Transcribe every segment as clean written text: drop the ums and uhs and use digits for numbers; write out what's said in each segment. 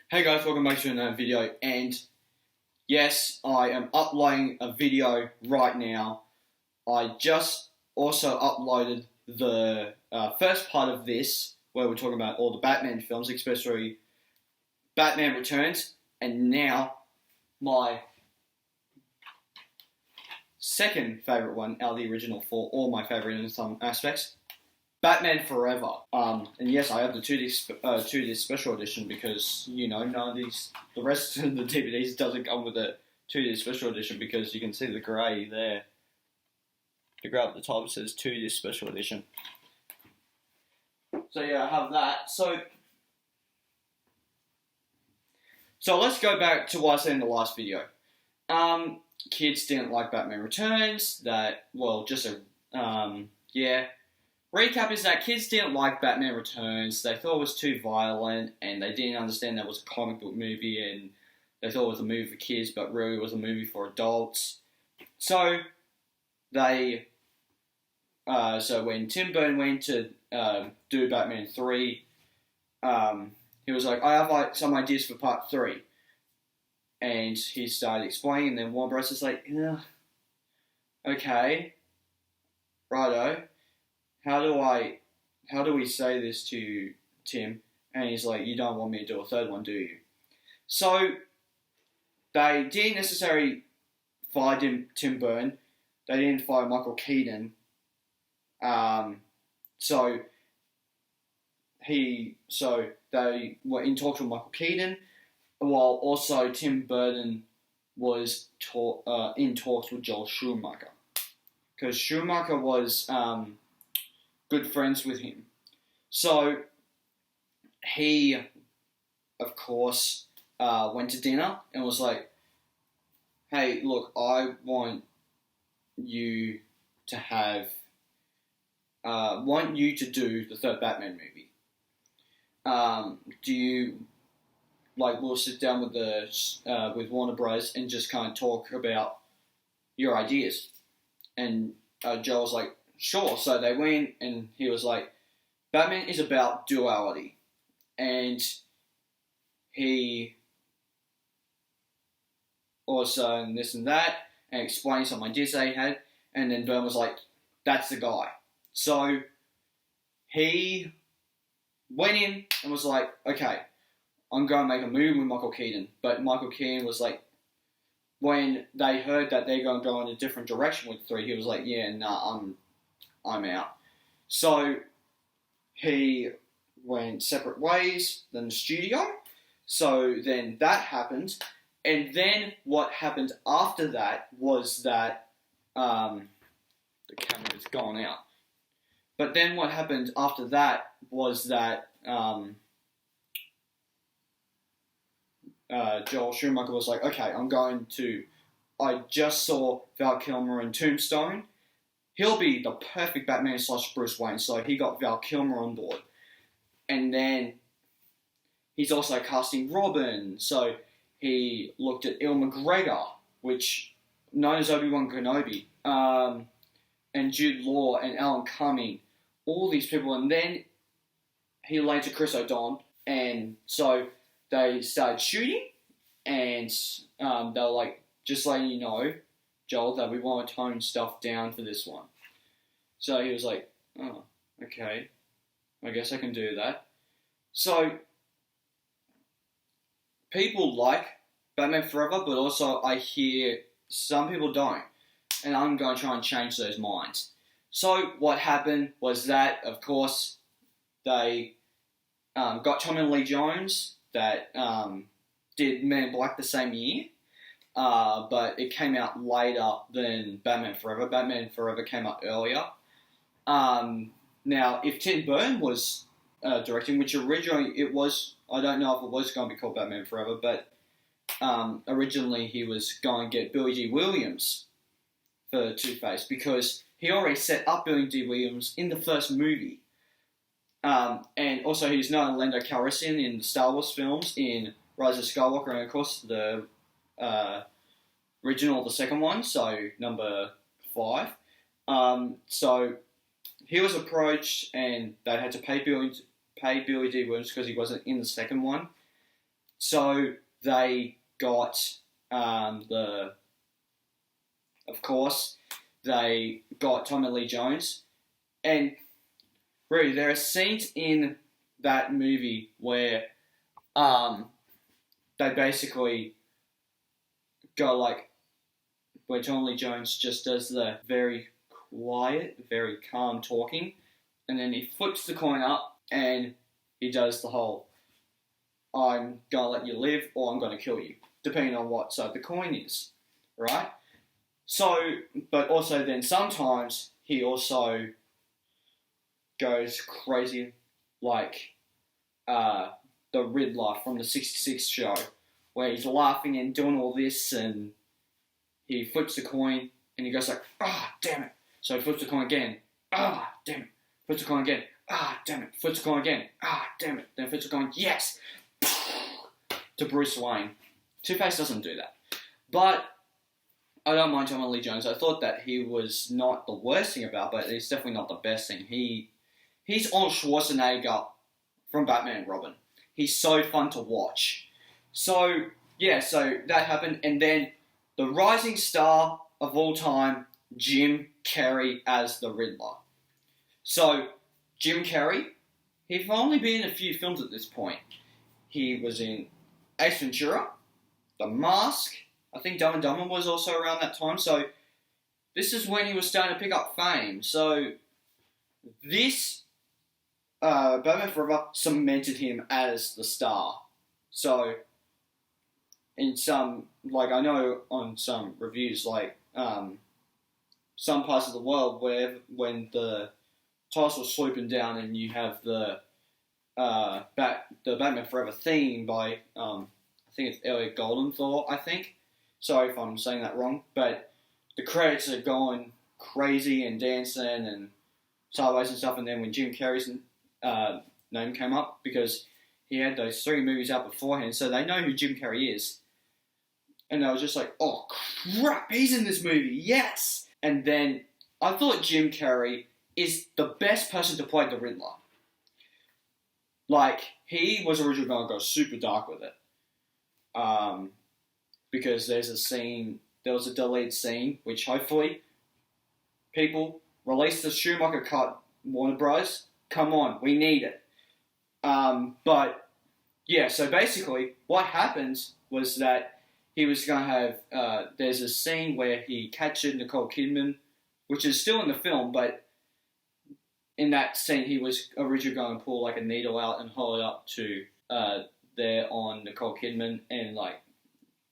Hey guys, welcome back to another video, and yes, I am uploading a video right now. I just also uploaded the first part of this, where we're talking about all the Batman films, especially Batman Returns, and now my second favourite one out of the original four, all my favourite in some aspects, Batman Forever. And yes, I have the 2D special edition because, you know, none of these, the rest of the DVDs doesn't come with a 2D special edition because you can see the grey there. The grey at the top says 2D special edition. So yeah, I have that. So let's go back to what I said in the last video. Kids didn't like Batman Returns. Recap is that kids didn't like Batman Returns. They thought it was too violent, and they didn't understand that it was a comic book movie, and they thought it was a movie for kids, but really it was a movie for adults. So when Tim Burton went to do Batman 3, he was like, I have some ideas for part 3. And he started explaining, and then Warner Bros. is like, yeah, okay, righto. How do we say this to Tim? And he's like, you don't want me to do a third one, do you? So they didn't necessarily fire Tim Burton. They didn't fire Michael Keaton. So they were in talks with Michael Keaton, while also Tim Burton was in talks with Joel Schumacher, because Schumacher was good friends with him. So he, of course, went to dinner and was like, hey, look, I want you to do the third Batman movie. We'll sit down with Warner Bros. And just kind of talk about your ideas. And Joe was like, sure. So they went, and he was like, Batman is about duality. And he also, and this and that, and explained some ideas they had. And then Burton was like, that's the guy. So he went in and was like, okay, I'm going to make a movie with Michael Keaton. But Michael Keaton was like, when they heard that they're going to go in a different direction with 3, he was like, yeah, nah, I'm out. So he went separate ways than the studio. So then that happened. And then what happened after that was that the camera's gone out. But then what happened after that was that Joel Schumacher was like, okay, I just saw Val Kilmer in Tombstone. He'll be the perfect Batman / Bruce Wayne. So he got Val Kilmer on board. And then he's also casting Robin. So he looked at Ewan McGregor, which known as Obi-Wan Kenobi, and Jude Law and Alan Cumming, all these people. And then he linked to Chris O'Donnell. And so they started shooting, and they were like, just letting you know, Joel, that we want to tone stuff down for this one. So he was like, oh, okay, I guess I can do that. So people like Batman Forever, but also I hear some people don't, and I'm going to try and change those minds. So what happened was that, of course, they got Tommy Lee Jones that did Men in Black the same year, but it came out later than Batman Forever. Batman Forever came out earlier. Now, if Tim Burton was directing, which originally it was, I don't know if it was going to be called Batman Forever, but originally he was going to get Billy D. Williams for Two-Face because he already set up Billy D. Williams in the first movie. And also he's known Lando Calrissian in the Star Wars films, in Rise of Skywalker, and of course the original, the second one, so number 5. So he was approached, and they had to pay Billy D. Williams because he wasn't in the second one. So they got of course, they got Tommy Lee Jones, and really there are scenes in that movie where they basically go like, where Tommy Lee Jones just does the very quiet, very calm talking, and then he flips the coin up and he does the whole, I'm gonna let you live or I'm gonna kill you, depending on what side the coin is, right? So, but also then sometimes he also goes crazy, like the Riddler from the 66 show, where he's laughing and doing all this, and he flips the coin and he goes like, damn it. So he flips the coin again, damn it. Flips the coin again, damn it. Flips the coin again, damn it. Then flips the coin, yes, to Bruce Wayne. Two-Face doesn't do that. But I don't mind Tommy Lee Jones. I thought that he was not the worst thing about, but it's definitely not the best thing. He's Arnold Schwarzenegger from Batman and Robin. He's so fun to watch. So, yeah, so that happened. And then the rising star of all time, Jim Carrey as the Riddler. So, Jim Carrey, he'd only been in a few films at this point. He was in Ace Ventura, The Mask. I think Dumb and Dumber was also around that time. So, this is when he was starting to pick up fame. So, this Batman Forever cemented him as the star. So, in some, like, I know on some reviews, like, some parts of the world where when the tiles were swooping down and you have the Batman Forever theme by, I think it's Elliot Goldenthal, I think. Sorry if I'm saying that wrong, but the credits are going crazy and dancing and sideways and stuff, and then when Jim Carrey's name came up, because he had those 3 movies out beforehand, so they know who Jim Carrey is. And I was just like, oh crap, he's in this movie, yes! And then I thought Jim Carrey is the best person to play the Riddler. Like, he was originally going to go super dark with it. Because there was a deleted scene, which hopefully people release the Schumacher cut, Warner Bros. Come on, we need it. But, yeah, so basically what happens was that he was going to have, there's a scene where he captured Nicole Kidman, which is still in the film, but in that scene he was originally going to pull like a needle out and hold it up to there on Nicole Kidman and like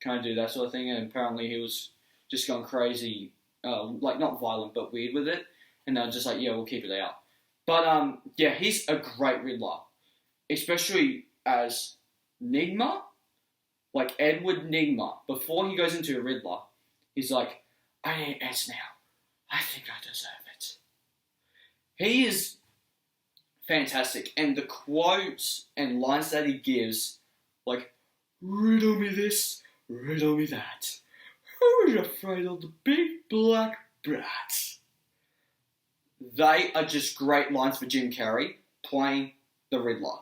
kind of do that sort of thing, and apparently he was just going crazy, like not violent but weird with it, and they're just like, yeah, we'll keep it out. But yeah, he's a great Riddler, especially as Nigma. Like Edward Nigma, before he goes into a Riddler, he's like, I need answer now. I think I deserve it. He is fantastic, and the quotes and lines that he gives, like, riddle me this, riddle me that. Who's afraid of the big black brat? They are just great lines for Jim Carrey playing the Riddler.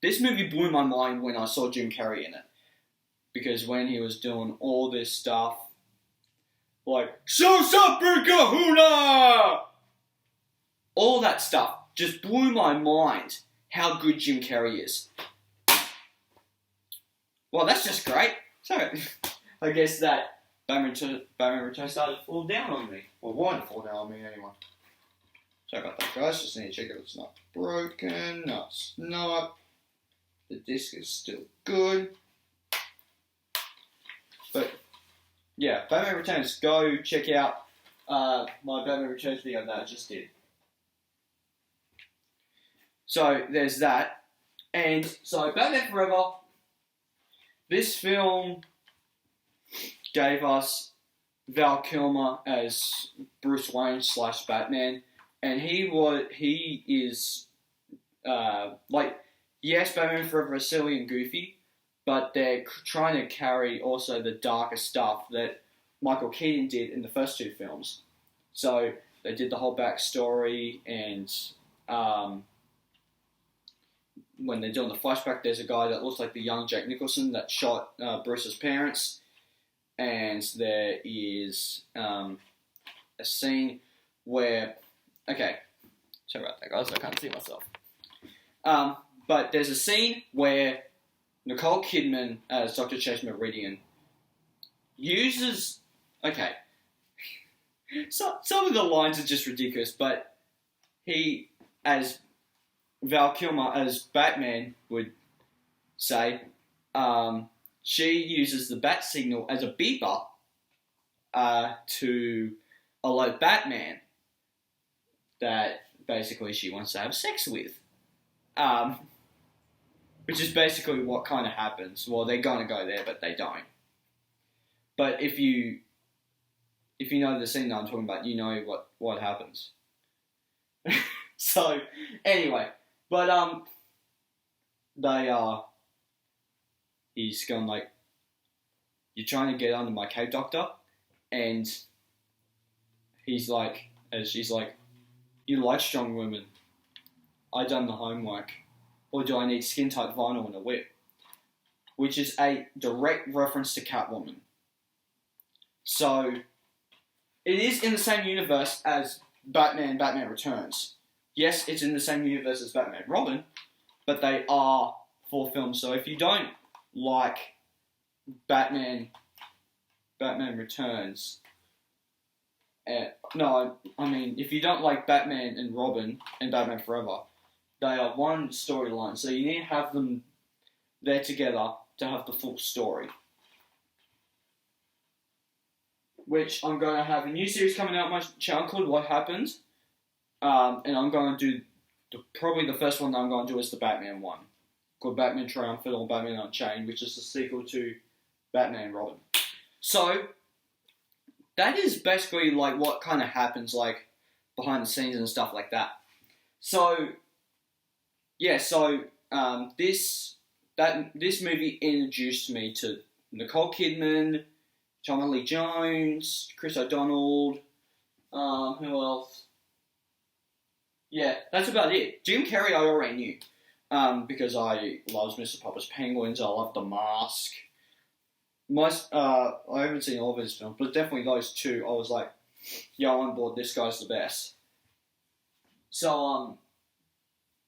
This movie blew my mind when I saw Jim Carrey in it. Because when he was doing all this stuff, like, So Super Kahuna! All that stuff just blew my mind how good Jim Carrey is. Well, that's just great. So, I guess that Batman Returns started to fall down on me. Well, why did it fall down on me anyway? Sorry about that, guys. Just need to check if it's not broken. No, it's not. The disc is still good. But, yeah, Batman Returns. Go check out my Batman Returns video that I just did. So there's that. And so Batman Forever, this film gave us Val Kilmer as Bruce Wayne / Batman, and he is yes, Batman Forever is silly and goofy, but they're trying to carry also the darker stuff that Michael Keaton did in the first two films. So they did the whole backstory, and when they're doing the flashback, there's a guy that looks like the young Jack Nicholson that shot Bruce's parents, and there is a scene where, okay, sorry about that, guys, I can't see myself. But there's a scene where Nicole Kidman as Dr. Chase Meridian uses, okay, so, some of the lines are just ridiculous, but he, as Val Kilmer as Batman would say, she uses the bat signal as a beeper to alert Batman that basically she wants to have sex with. Which is basically what kind of happens. Well, they're going to go there, but they don't. But if you know the scene that I'm talking about, you know what happens. So, anyway, but he's going like, you're trying to get under my cape, doctor, and he's like, as she's like, you like strong women. I done the homework. Or do I need skin-tight vinyl and a whip? Which is a direct reference to Catwoman. So, it is in the same universe as Batman Returns. Yes, it's in the same universe as Batman Robin, but they are 4 films. So if you don't like Batman Returns, if you don't like Batman and Robin and Batman Forever, they are one storyline, so you need to have them there together to have the full story. Which I'm going to have a new series coming out on my channel called What Happens, and I'm going to do probably the first one that I'm going to do is the Batman one, called Batman Triumphant or Batman Unchained, which is the sequel to Batman and Robin. So that is basically like what kind of happens like behind the scenes and stuff like that. So. Yeah, so this movie introduced me to Nicole Kidman, Tommy Lee Jones, Chris O'Donnell, who else? Yeah, that's about it. Jim Carrey I already knew, because I love Mr. Popper's Penguins, I love The Mask. I haven't seen all of his films, but definitely those two, I was like, yeah, I'm on board, this guy's the best. So,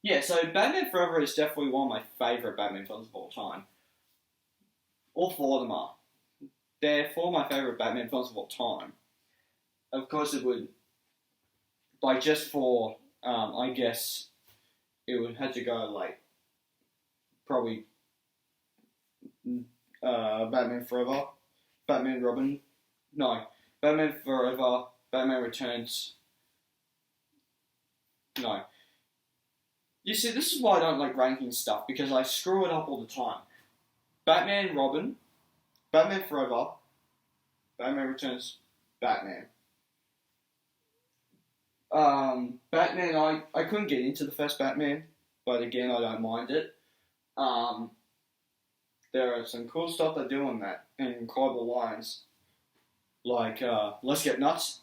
yeah, so Batman Forever is definitely one of my favourite Batman films of all time. All 4 of them are. They're 4 of my favourite Batman films of all time. Of course it would, like just for, I guess, it would have to go like, probably Batman Forever, Batman Robin, no, Batman Forever, Batman Returns, no. You see, this is why I don't like ranking stuff, because I screw it up all the time. Batman Robin, Batman Forever, Batman Returns, Batman. Batman, I couldn't get into the first Batman, but again, I don't mind it. There are some cool stuff they do on that, and incredible lines. Like, let's get nuts,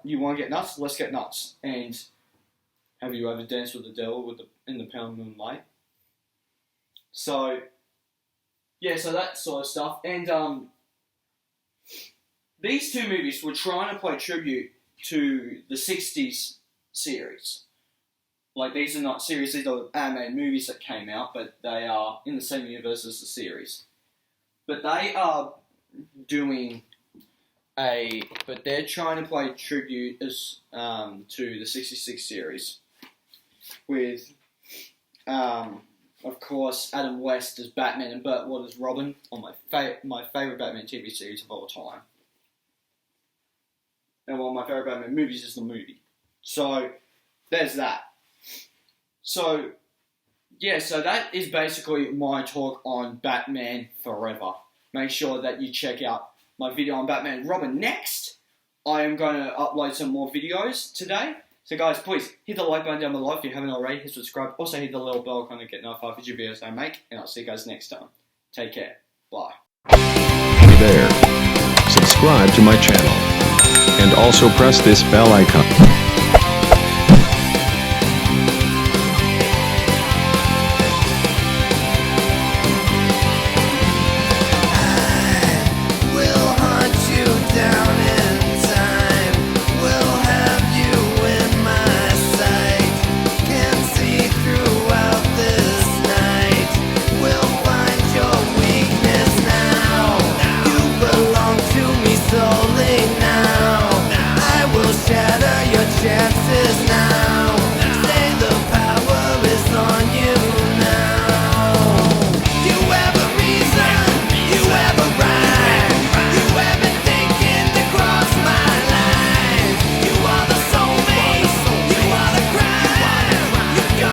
you want to get nuts, let's get nuts. And have you ever danced with the devil in the pale moonlight? So, yeah, so that sort of stuff. And these 2 movies were trying to pay tribute to the 60s series. Like, these are not series, these are animated movies that came out, but they are in the same universe as the series. But they are but they're trying to pay tribute as to the 66 series. With, of course, Adam West as Batman and Burt Ward as Robin, on my favourite Batman TV series of all time. and one of my favourite Batman movies is the movie. So, there's that. So, yeah, so that is basically my talk on Batman Forever. Make sure that you check out my video on Batman and Robin next. I am going to upload some more videos today. So guys, please hit the like button down below if you haven't already. Hit subscribe. Also hit the little bell icon to get notified for future videos I make. And I'll see you guys next time. Take care. Bye. Hey there. Subscribe to my channel. And also press this bell icon.